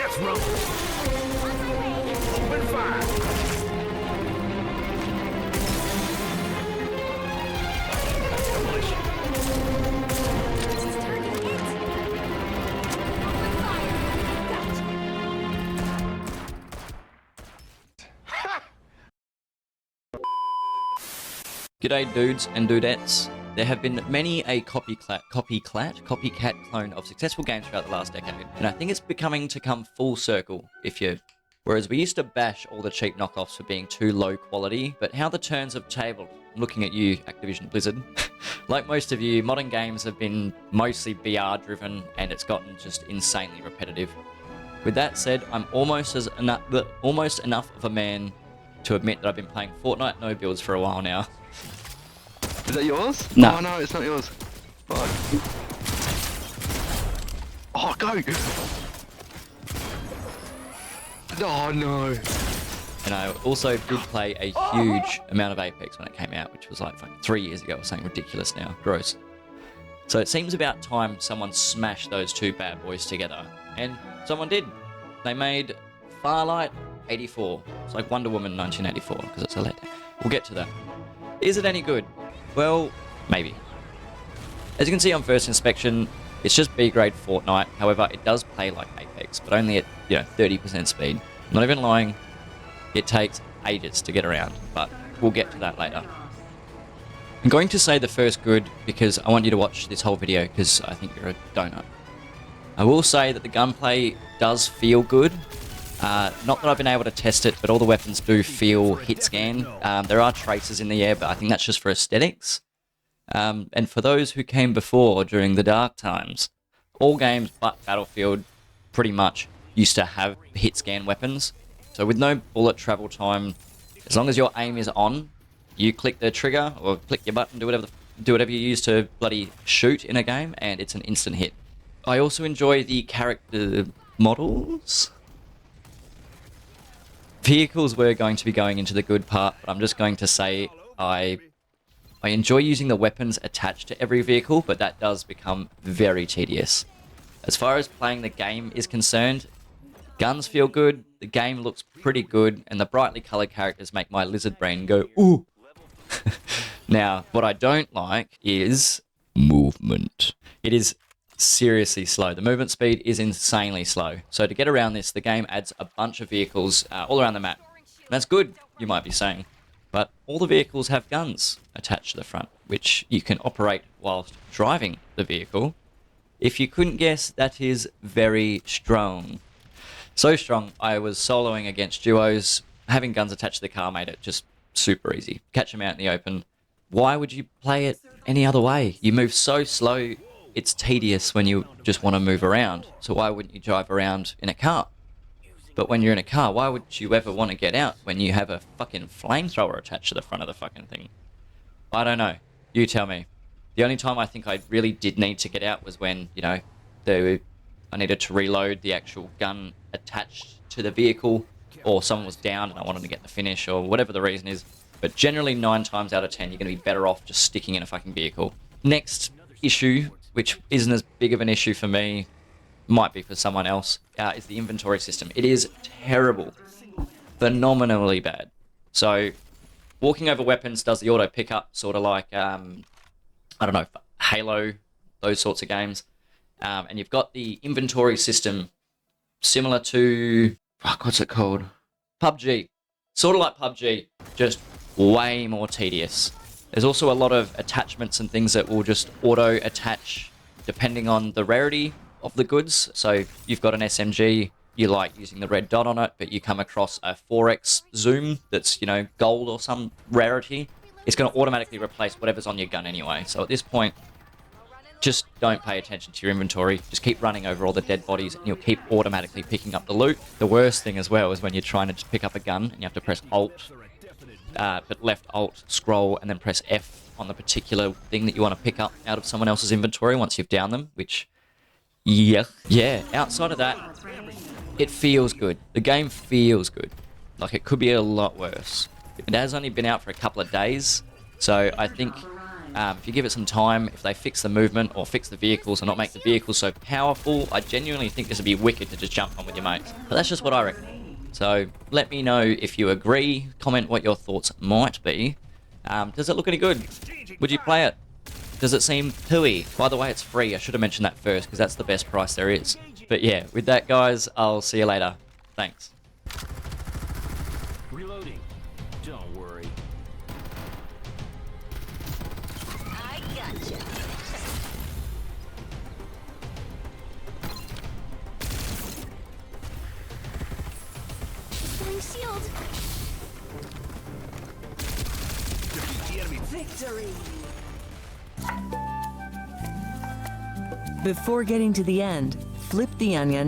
Let's rumble. Open fire. G'day dudes and dudettes. There have been many a copycat clone of successful games throughout the last decade, and I think it's becoming to come full circle, whereas we used to bash all the cheap knockoffs for being too low quality, but how the turns have tabled, looking at you, Activision Blizzard. Like most of you, modern games have been mostly BR driven, and it's gotten just insanely repetitive. With that said, I'm almost enough of a man to admit that I've been playing Fortnite no builds for a while now. Is that yours? No. Oh no, it's not yours. Fuck. Oh, go! Oh no. And I also did play a huge amount of Apex when it came out, which was like 3 years ago or something ridiculous now. Gross. So it seems about time someone smashed those two bad boys together. And someone did. They made Farlight 84. It's like Wonder Woman 1984, because it's a letter. We'll get to that. Is it any good? Well, maybe. As you can see on first inspection, it's just B-grade Fortnite. However, it does play like Apex, but only at 30% speed. I'm not even lying. It takes ages to get around, but we'll get to that later. I'm going to say the first good because I want you to watch this whole video because I think you're a donut. I will say that the gunplay does feel good. Not that I've been able to test it, but all the weapons do feel hit scan. There are traces in the air, but I think that's just for aesthetics. And for those who came before during the dark times, all games but Battlefield pretty much used to have hit scan weapons. So with no bullet travel time, as long as your aim is on, you click the trigger or click your button, do whatever you use to bloody shoot in a game, and it's an instant hit. I also enjoy the character models. Vehicles were going to be going into the good part, but I'm just going to say I enjoy using the weapons attached to every vehicle, but that does become very tedious. As far as playing the game is concerned, guns feel good, the game looks pretty good, and the brightly coloured characters make my lizard brain go, ooh! Now, what I don't like is movement. It is seriously slow. The movement speed is insanely slow. So to get around this, the game adds a bunch of vehicles all around the map. And that's good, you might be saying. But all the vehicles have guns attached to the front, which you can operate whilst driving the vehicle. If you couldn't guess, that is very strong. So strong, I was soloing against duos. Having guns attached to the car made it just super easy. Catch them out in the open. Why would you play it any other way? You move so slow, it's tedious when you just want to move around. So why wouldn't you drive around in a car? But when you're in a car, why would you ever want to get out when you have a fucking flamethrower attached to the front of the fucking thing? I don't know. You tell me. The only time I think I really did need to get out was when, I needed to reload the actual gun attached to the vehicle, or someone was down and I wanted to get the finish, or whatever the reason is. But generally 9 times out of 10, you're going to be better off just sticking in a fucking vehicle. Next issue, which isn't as big of an issue for me, might be for someone else, is the inventory system. It is terrible. Phenomenally bad. So, walking over weapons does the auto pickup, sort of like, Halo, those sorts of games. And you've got the inventory system similar to, what's it called? PUBG. Sort of like PUBG, just way more tedious. There's also a lot of attachments and things that will just auto-attach depending on the rarity of the goods. So you've got an SMG, you like using the red dot on it, but you come across a 4x zoom that's, gold or some rarity. It's going to automatically replace whatever's on your gun anyway. So at this point, just don't pay attention to your inventory. Just keep running over all the dead bodies and you'll keep automatically picking up the loot. The worst thing as well is when you're trying to just pick up a gun and you have to press Alt, but left Alt, scroll, and then press F on the particular thing that you want to pick up out of someone else's inventory once you've downed them, which, yeah, outside of that, it feels good. The game feels good. Like, it could be a lot worse. It has only been out for a couple of days, so I think If you give it some time, if they fix the movement or fix the vehicles and not make the vehicles so powerful, I genuinely think this would be wicked to just jump on with your mates. But that's just what I reckon. So let me know if you agree, comment what your thoughts might be. Does it look any good? Would you play it? Does it seem pooey? By the way, it's free. I should have mentioned that first because that's the best price there is. But yeah, with that guys, I'll see you later. Thanks. Reloading. Don't worry. I gotcha. Pulling shield. Defeat the enemy. Victory. Before getting to the end, flip the onion